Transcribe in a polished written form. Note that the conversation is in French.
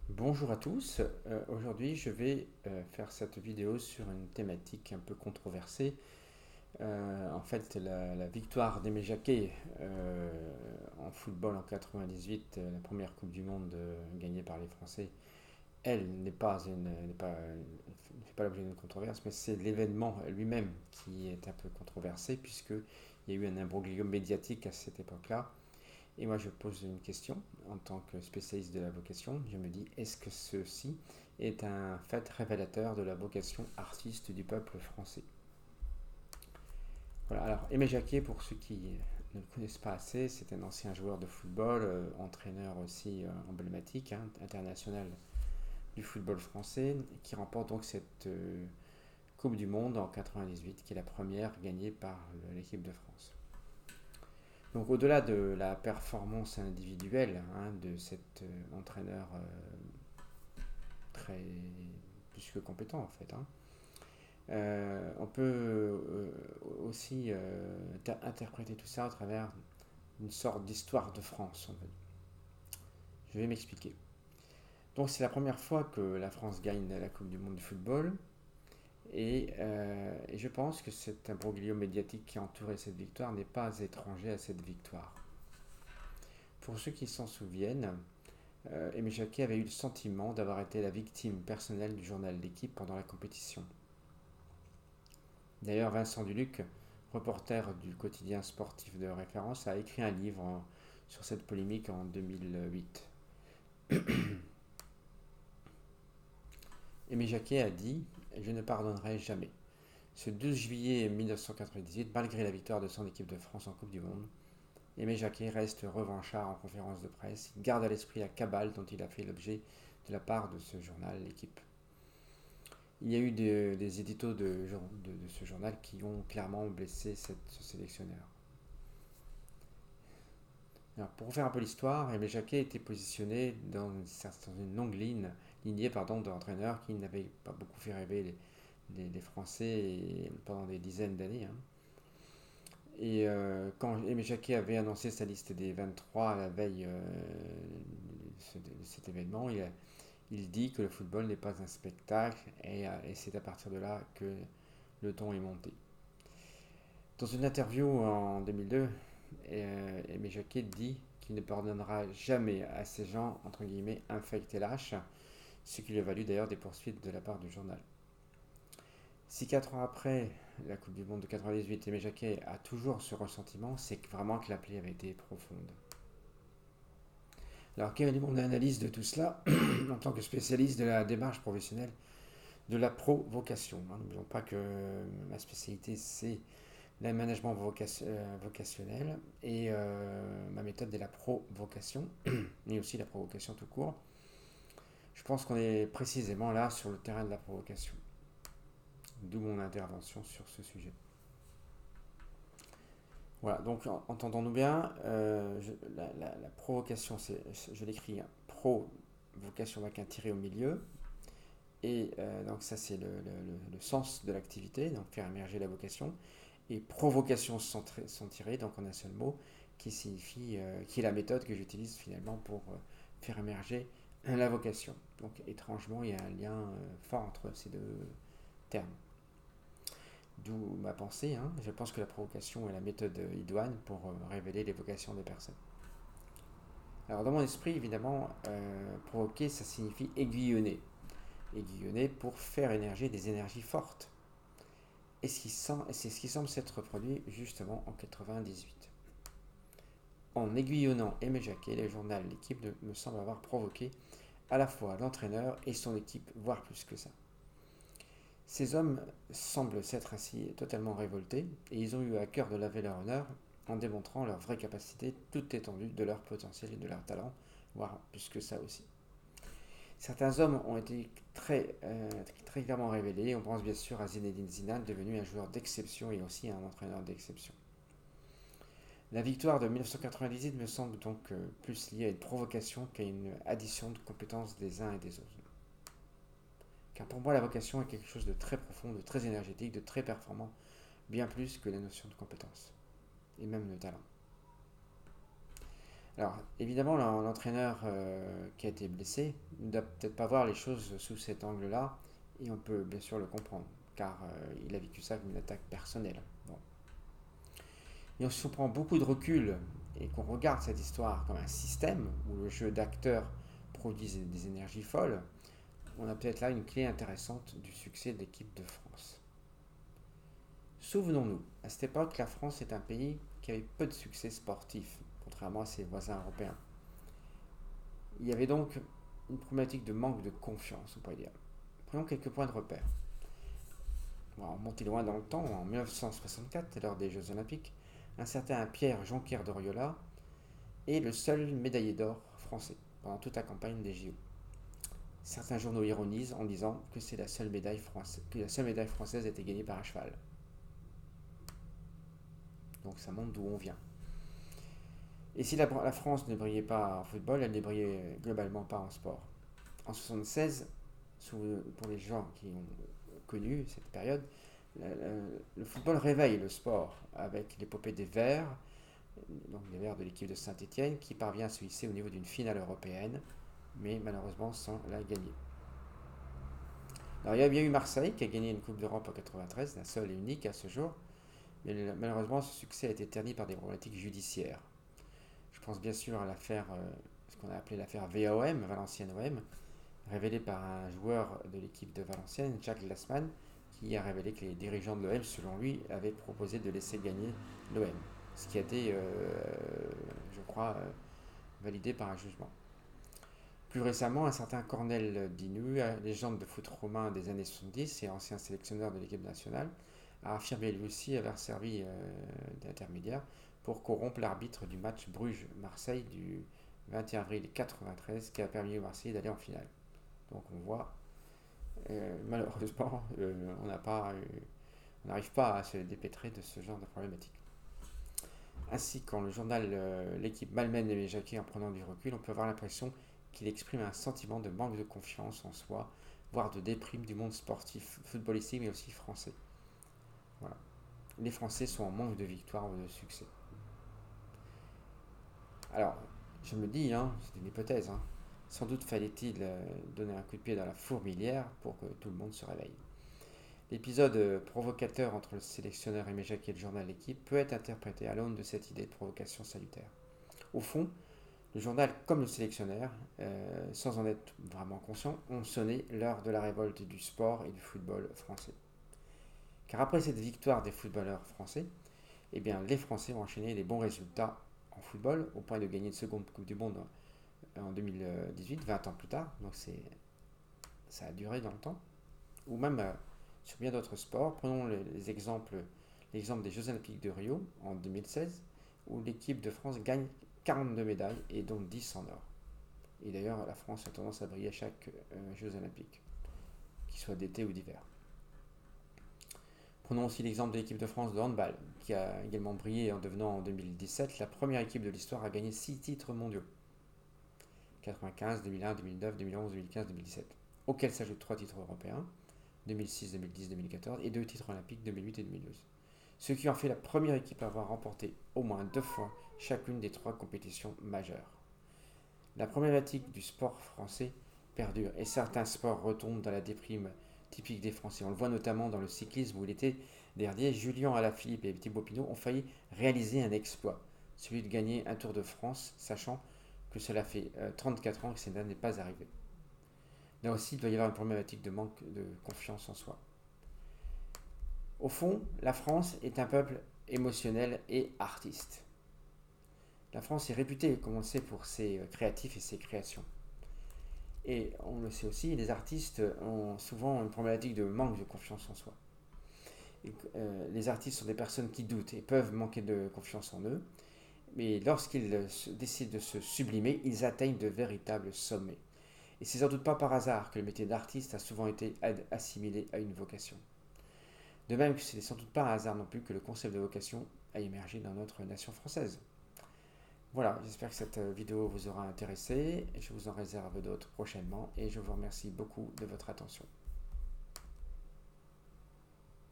Bonjour à tous. Aujourd'hui, je vais faire cette vidéo sur une thématique un peu controversée. En fait, la victoire d'Aimé Jacquet en football en 98, la première Coupe du Monde gagnée par les Français, elle ne fait pas l'objet d'une controverse, mais c'est l'événement lui-même qui est un peu controversé, puisqu'il y a eu un imbroglio médiatique à cette époque-là. Et moi, je pose une question en tant que spécialiste de la vocation. Je me dis, est-ce que ceci est un fait révélateur de la vocation artiste du peuple français? Voilà, alors Aimé Jacquet, pour ceux qui ne le connaissent pas assez, c'est un ancien joueur de football, entraîneur aussi emblématique, hein, international du football français, qui remporte donc cette Coupe du Monde en 98, qui est la première gagnée par l'équipe de France. Donc au-delà de la performance individuelle de cet entraîneur très plus que compétent en fait, on peut aussi interpréter tout ça à travers une sorte d'histoire de France. En fait. Je vais m'expliquer. Donc c'est la première fois que la France gagne la Coupe du Monde de football et je pense que cet imbroglio médiatique qui a entouré cette victoire n'est pas étranger à cette victoire. Pour ceux qui s'en souviennent, Aimé Jacquet avait eu le sentiment d'avoir été la victime personnelle du journal L'Équipe pendant la compétition. D'ailleurs, Vincent Duluc, reporter du quotidien sportif de référence, a écrit un livre sur cette polémique en 2008. Aimé Jacquet a dit: Je ne pardonnerai jamais. Ce 12 juillet 1998, malgré la victoire de son équipe de France en Coupe du Monde, Aimé Jacquet reste revanchard en conférence de presse. Il garde à l'esprit la cabale dont il a fait l'objet de la part de ce journal, L'Équipe. Il y a eu des éditos de ce journal qui ont clairement blessé ce sélectionneur. Alors, pour vous faire un peu l'histoire, Aimé Jacquet était positionné dans une longue lignée d'entraîneurs qui n'avaient pas beaucoup fait rêver les Français pendant des dizaines d'années. Et quand Aimé Jacquet avait annoncé sa liste des 23 à la veille de cet événement, il dit que le football n'est pas un spectacle et c'est à partir de là que le ton est monté. Dans une interview en 2002, Aimé Jacquet dit qu'il ne pardonnera jamais à ces gens, entre guillemets, infects et lâches, ce qui lui a valu d'ailleurs des poursuites de la part du journal. Si 4 ans après la Coupe du Monde de 98, Aimé Jacquet a toujours ce ressentiment, c'est vraiment que la plaie avait été profonde. Alors quelle est mon analyse de tout cela en tant que spécialiste de la démarche professionnelle de la provocation? N'oublions pas que ma spécialité c'est le management vocationnel et ma méthode est la provocation, mais aussi la provocation tout court. Je pense qu'on est précisément là sur le terrain de la provocation, d'où mon intervention sur ce sujet. Voilà, donc entendons-nous bien, la provocation, je l'écris, provocation avec un tiré au milieu, et donc ça c'est le sens de l'activité, donc faire émerger la vocation, et provocation sans tirer, donc en un seul mot, qui signifie, qui est la méthode que j'utilise finalement pour faire émerger la vocation. Donc étrangement, il y a un lien fort entre ces deux termes. D'où ma pensée, je pense que la provocation est la méthode idoine pour révéler les vocations des personnes. Alors dans mon esprit, évidemment, provoquer, ça signifie aiguillonner. Aiguillonner pour faire émerger des énergies fortes. Et c'est ce qui semble s'être produit justement en 98. En aiguillonnant Aimé Jacquet, le journal L'Équipe me semble avoir provoqué à la fois l'entraîneur et son équipe, voire plus que ça. Ces hommes semblent s'être ainsi totalement révoltés et ils ont eu à cœur de laver leur honneur en démontrant leur vraie capacité, toute étendue de leur potentiel et de leur talent, voire plus que ça aussi. Certains hommes ont été très clairement révélés. On pense bien sûr à Zinedine Zidane, devenu un joueur d'exception et aussi un entraîneur d'exception. La victoire de 1998 me semble donc plus liée à une provocation qu'à une addition de compétences des uns et des autres. Car pour moi, la vocation est quelque chose de très profond, de très énergétique, de très performant, bien plus que la notion de compétence, et même le talent. Alors, évidemment, l'entraîneur qui a été blessé ne doit peut-être pas voir les choses sous cet angle-là, et on peut bien sûr le comprendre, car il a vécu ça comme une attaque personnelle. Bon. Et si on prend beaucoup de recul et qu'on regarde cette histoire comme un système où le jeu d'acteurs produit des énergies folles, on a peut-être là une clé intéressante du succès de l'équipe de France. Souvenons-nous, à cette époque, la France est un pays qui avait peu de succès sportif, contrairement à ses voisins européens. Il y avait donc une problématique de manque de confiance, on pourrait dire. Prenons quelques points de repère. On va remonter loin dans le temps, en 1964, lors des Jeux Olympiques, un certain Pierre Jonquière d'Oriola est le seul médaillé d'or français pendant toute la campagne des JO. Certains journaux ironisent en disant que c'est que la seule médaille française a été gagnée par un cheval. Donc ça montre d'où on vient. Et si la France ne brillait pas en football, elle ne brillait globalement pas en sport. En 1976, pour les gens qui ont connu cette période, le football réveille le sport avec l'épopée des Verts, donc les Verts de l'équipe de Saint-Étienne, qui parvient à se hisser au niveau d'une finale européenne, mais malheureusement sans la gagner. Alors il y a bien eu Marseille qui a gagné une Coupe d'Europe en 93, la seule et unique à ce jour, mais malheureusement ce succès a été terni par des problématiques judiciaires. Je pense bien sûr à l'affaire, ce qu'on a appelé l'affaire VOM, Valenciennes OM, révélée par un joueur de l'équipe de Valenciennes, Jacques Glassman, qui a révélé que les dirigeants de l'OM, selon lui, avaient proposé de laisser gagner l'OM. Ce qui a été, je crois, validé par un jugement. Plus récemment, un certain Cornel Dinu, légende de foot romain des années 70 et ancien sélectionneur de l'équipe nationale, a affirmé lui aussi avoir servi d'intermédiaire pour corrompre l'arbitre du match Bruges-Marseille du 21 avril 1993 qui a permis aux Marseillais d'aller en finale. Donc on voit, malheureusement, on n'arrive pas à se dépêtrer de ce genre de problématique. Ainsi, quand le journal L'équipe malmène Aimé Jacquet en prenant du recul, on peut avoir l'impression qu'il exprime un sentiment de manque de confiance en soi, voire de déprime du monde sportif, footballistique, mais aussi français. Voilà. Les Français sont en manque de victoire ou de succès. Alors, je me dis, c'est une hypothèse, sans doute fallait-il donner un coup de pied dans la fourmilière pour que tout le monde se réveille. L'épisode provocateur entre le sélectionneur Aimé Jacquet et le journal L'équipe peut être interprété à l'aune de cette idée de provocation salutaire. Au fond, le journal comme le sélectionneur, sans en être vraiment conscient, ont sonné l'heure de la révolte du sport et du football français. Car après cette victoire des footballeurs français, eh bien, les Français ont enchaîné les bons résultats en football au point de gagner une seconde Coupe du Monde en 2018, 20 ans plus tard. Donc ça a duré dans le temps. Ou même sur bien d'autres sports. Prenons l'exemple des Jeux Olympiques de Rio en 2016, où l'équipe de France gagne 42 médailles et dont 10 en or. Et d'ailleurs, la France a tendance à briller à chaque Jeux Olympiques, qu'ils soient d'été ou d'hiver. Prenons aussi l'exemple de l'équipe de France de handball, qui a également brillé en devenant en 2017 la première équipe de l'histoire à gagner 6 titres mondiaux. 95, 2001, 2009, 2011, 2015, 2017. Auxquels s'ajoutent 3 titres européens, 2006, 2010, 2014, et 2 titres olympiques, 2008 et 2012. Ce qui en fait la première équipe à avoir remporté au moins 2 fois chacune des 3 compétitions majeures. La problématique du sport français perdure et certains sports retombent dans la déprime typique des Français. On le voit notamment dans le cyclisme où l'été dernier, Julien Alaphilippe et Thibaut Pinot ont failli réaliser un exploit, celui de gagner un Tour de France, sachant que cela fait 34 ans que cela n'est pas arrivé. Là aussi, il doit y avoir une problématique de manque de confiance en soi. Au fond, la France est un peuple émotionnel et artiste. La France est réputée, comme on le sait, pour ses créatifs et ses créations. Et on le sait aussi, les artistes ont souvent une problématique de manque de confiance en soi. Les artistes sont des personnes qui doutent et peuvent manquer de confiance en eux, mais lorsqu'ils décident de se sublimer, ils atteignent de véritables sommets. Et c'est sans doute pas par hasard que le métier d'artiste a souvent été assimilé à une vocation. De même que ce n'est sans doute pas un hasard non plus que le concept de vocation a émergé dans notre nation française. Voilà, j'espère que cette vidéo vous aura intéressé. Je vous en réserve d'autres prochainement et je vous remercie beaucoup de votre attention.